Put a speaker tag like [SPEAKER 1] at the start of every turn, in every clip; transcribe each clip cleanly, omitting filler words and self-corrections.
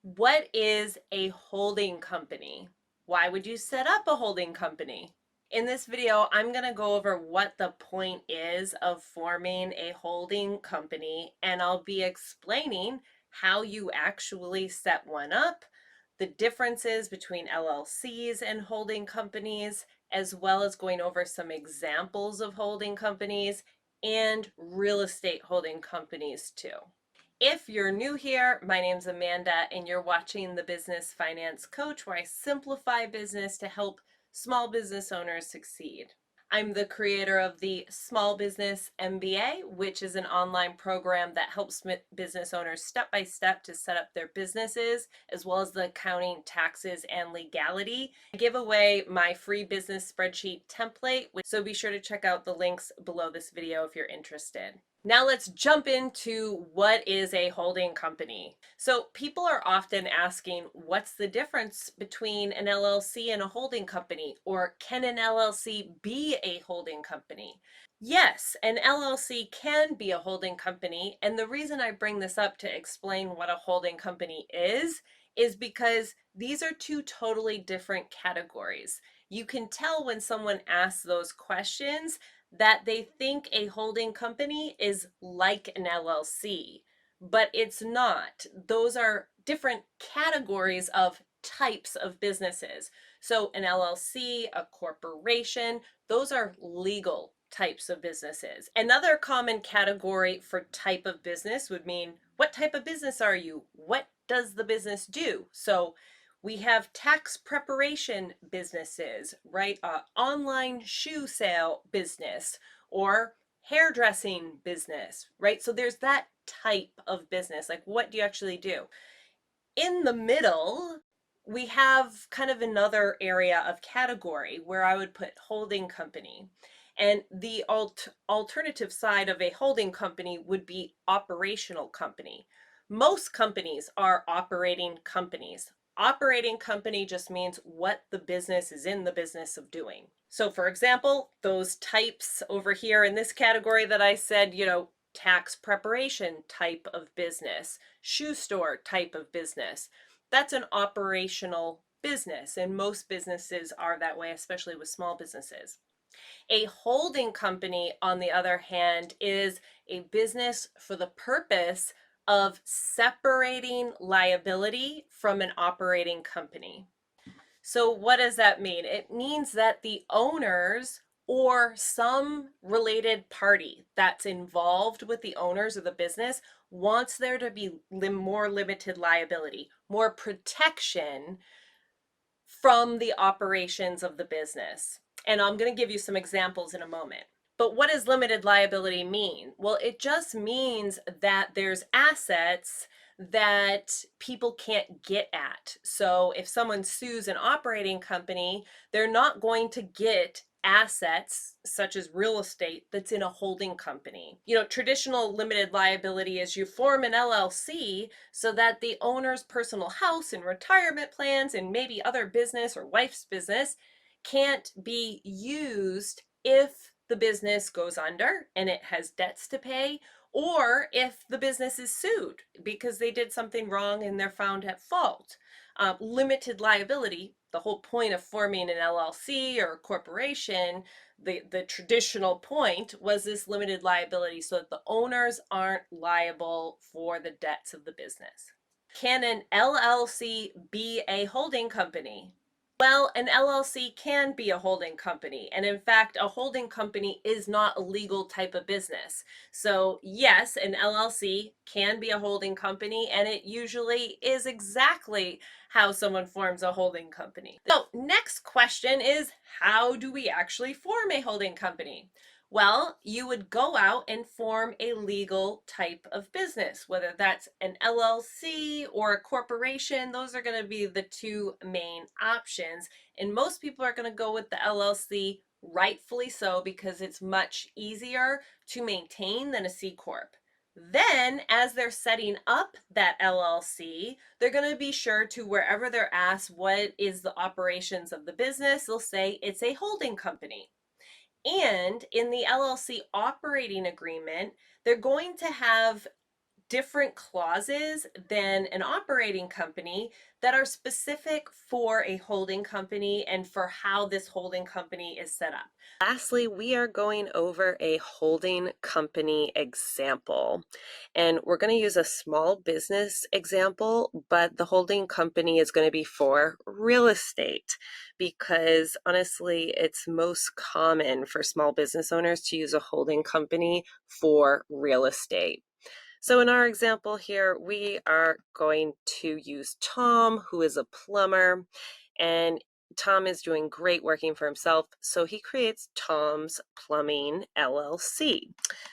[SPEAKER 1] What is a holding company? Why would you set up a holding company? In this video, I'm going to go over what the point is of forming a holding company, and I'll be explaining how you actually set one up, the differences between LLCs and holding companies, as well as going over some examples of holding companies and real estate holding companies too. If you're new here, my name's Amanda, and you're watching the Business Finance Coach, where I simplify business to help small business owners succeed. I'm the creator of the Small Business MBA, which is an online program that helps business owners step by step to set up their businesses, as well as the accounting, taxes, and legality. I give away my free business spreadsheet template, so be sure to check out the links below this video if you're interested. Now let's jump into what is a holding company. So people are often asking, what's the difference between an LLC and a holding company? Or can an LLC be a holding company? Yes, an LLC can be a holding company. And the reason I bring this up to explain what a holding company is because these are two totally different categories. You can tell when someone asks those questions that they think a holding company is like an LLC, but it's not. Those are different categories of types of businesses. So an LLC, a corporation, those are legal types of businesses. Another common category for type of business would mean, what type of business are you? What does the business do? So we have tax preparation businesses, right? Online shoe sale business or hairdressing business, right? So there's that type of business. Like, what do you actually do? In the middle, we have kind of another area of category where I would put holding company. And the alternative side of a holding company would be operational company. Most companies are operating companies. Operating company just means what the business is in the business of doing. So for example, those types over here in this category that I said, tax preparation type of business, shoe store type of business, that's an operational business. And most businesses are that way, especially with small businesses. A holding company, on the other hand, is a business for the purpose of separating liability from an operating company. So what does that mean? It means that the owners or some related party that's involved with the owners of the business wants there to be more limited liability, more protection from the operations of the business. And I'm going to give you some examples in a moment. But what does limited liability mean? Well, it just means that there's assets that people can't get at. So if someone sues an operating company, they're not going to get assets such as real estate that's in a holding company. Traditional limited liability is you form an LLC so that the owner's personal house and retirement plans and maybe other business or wife's business can't be used if the business goes under and it has debts to pay, or if the business is sued because they did something wrong and they're found at fault. Limited liability, the whole point of forming an LLC or a corporation, the traditional point was this limited liability so that the owners aren't liable for the debts of the business. Can an LLC be a holding company? Well, an LLC can be a holding company. And in fact, a holding company is not a legal type of business. So yes, an LLC can be a holding company, and it usually is exactly how someone forms a holding company. So next question is, how do we actually form a holding company? Well, you would go out and form a legal type of business, whether that's an LLC or a corporation. Those are going to be the two main options. And most people are going to go with the LLC, rightfully so, because it's much easier to maintain than a C Corp. Then, as they're setting up that LLC, they're going to be sure to, wherever they're asked what is the operations of the business, they'll say it's a holding company. And in the LLC operating agreement, they're going to have different clauses than an operating company that are specific for a holding company and for how this holding company is set up. Lastly, we are going over a holding company example. And we're going to use a small business example, but the holding company is going to be for real estate because honestly, it's most common for small business owners to use a holding company for real estate. So in our example here, we are going to use Tom, who is a plumber, and Tom is doing great working for himself, so he creates Tom's Plumbing LLC,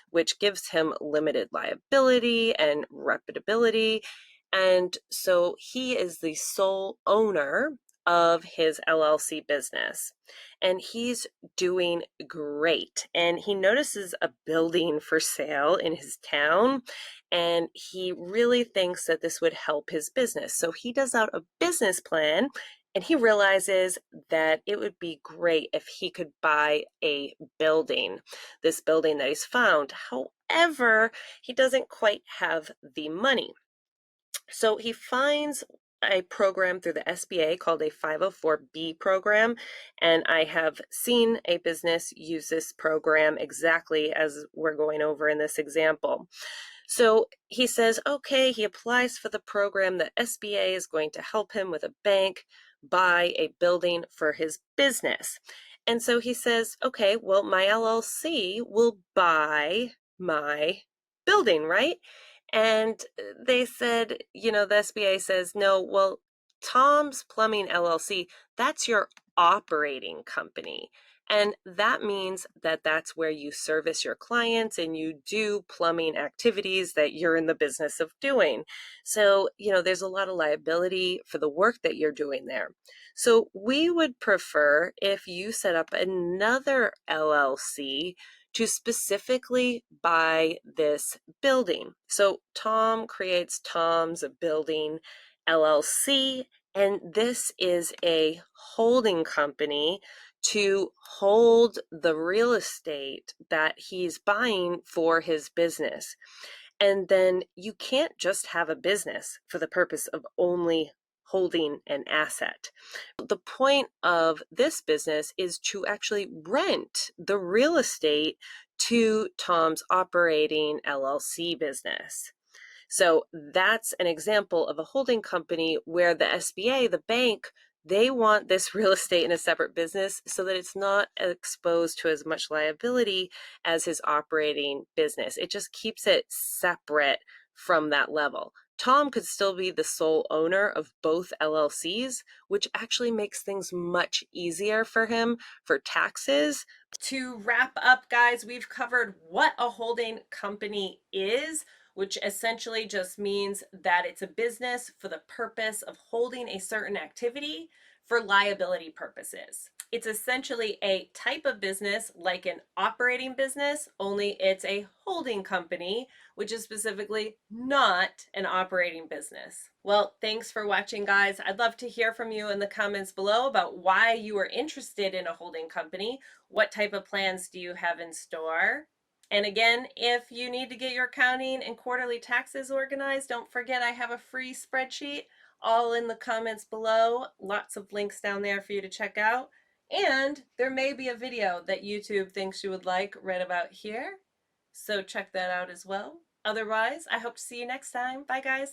[SPEAKER 1] which gives him limited liability and reputability. And so he is the sole owner of his LLC business. And he's doing great. And he notices a building for sale in his town, and he really thinks that this would help his business. So he does out a business plan, and he realizes that it would be great if he could buy a building, this building that he's found. However, he doesn't quite have the money. So he finds a program through the SBA called a 504B program, and I have seen a business use this program exactly as we're going over in this example. So he says, okay, he applies for the program. The SBA is going to help him with a bank buy a building for his business. And so he says, okay, well, my LLC will buy my building, right? And they said, the SBA says, no, well, Tom's Plumbing LLC, that's your operating company. And that means that that's where you service your clients and you do plumbing activities that you're in the business of doing. So, there's a lot of liability for the work that you're doing there. So we would prefer if you set up another LLC to specifically buy this building. So Tom creates Tom's Building LLC, and this is a holding company to hold the real estate that he's buying for his business. And then you can't just have a business for the purpose of only holding an asset. The point of this business is to actually rent the real estate to Tom's operating LLC business. So that's an example of a holding company where the SBA, the bank, they want this real estate in a separate business so that it's not exposed to as much liability as his operating business. It just keeps it separate from that level. Tom could still be the sole owner of both LLCs, which actually makes things much easier for him for taxes. To wrap up, guys, we've covered what a holding company is, which essentially just means that it's a business for the purpose of holding a certain activity for liability purposes. It's essentially a type of business like an operating business, only it's a holding company, which is specifically not an operating business. Well, thanks for watching, guys. I'd love to hear from you in the comments below about why you are interested in a holding company. What type of plans do you have in store? And again, if you need to get your accounting and quarterly taxes organized, don't forget I have a free spreadsheet all in the comments below. Lots of links down there for you to check out. And there may be a video that YouTube thinks you would like right about here. So check that out as well. Otherwise, I hope to see you next time. Bye, guys.